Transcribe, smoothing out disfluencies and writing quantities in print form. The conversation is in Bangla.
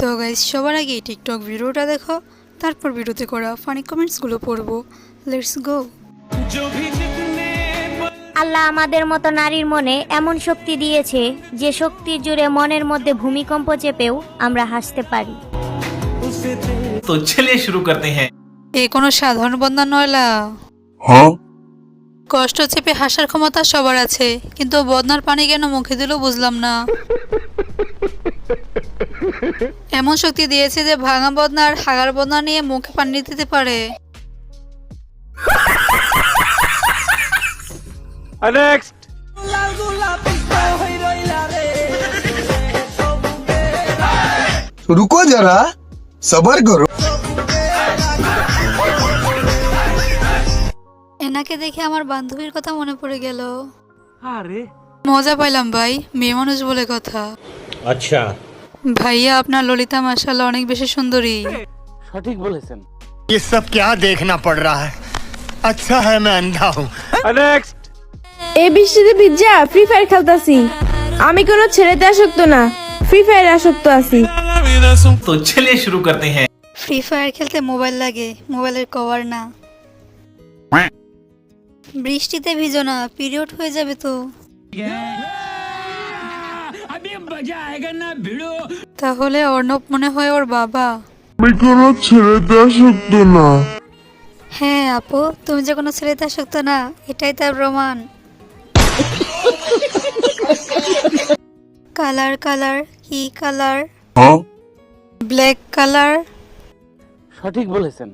তো গাইস, সবার আগে টিকটক ভিডিওটা দেখো, তারপর ভিডিওতে করা ফানি কমেন্টসগুলো পড়বো। Let's go. আল্লাহ আমাদের মতো নারীর মনে এমন শক্তি দিয়েছে যে শক্তির জুড়ে মনের মধ্যে ভূমিকম্প চেপেও আমরা হাসতে পারি। तो चलिए शुरू करते हैं। এ কোনো সাধারণ বন্ধা নয়লা। हाँ কষ্ট চেপে হাসার ক্ষমতা সবার আছে, কিন্তু বদনার পানি কেন মুখে দিল বুঝলাম না। এমন শক্তি দিয়েছে যে ভাঙা বদনা আর হাগার বদনা নিয়ে মুখে পানি দিতে পারে। नेक्स्ट रुको जरा सबर करो। এনাকে দেখে আমার বান্ধবীর কথা মনে পড়ে গেল। अरे মজা পাইলাম ভাই, মেয়ে মানুষ বলে কথা। अच्छा ভাইয়া আপনার ললিতা মাশাআল্লাহ অনেক বেশি সুন্দরী। সঠিক বলেছেন। ये सब क्या देखना पड़ रहा है। अच्छा है मैं अंधा हूँ। नेक्स्ट এই বৃষ্টিতে ভিজা ফ্রি ফায়ার খেলতাছি। আমি কোনো ছেলেতে আসক্ত না, ফ্রি ফায়ারে আসক্ত আছি। तो चलिए शुरू करते हैं। ফ্রি ফায়ার খেলতে মোবাইল লাগে, মোবাইলের কভার না। বৃষ্টিতে ভিজো না, পিরিয়ড হয়ে যাবে তো। তাহলে অর্ণব মনে হয় ওর বাবা। আমি কোনো ছেলেতে আসক্ত না। হ্যাঁ আপু, তুমি যে কোনো ছেলেতে আসক্ত না, এটাই তার প্রমাণ। কালার কালার কি কালার? हाँ ব্ল্যাক কালার। সঠিক বলেছেন।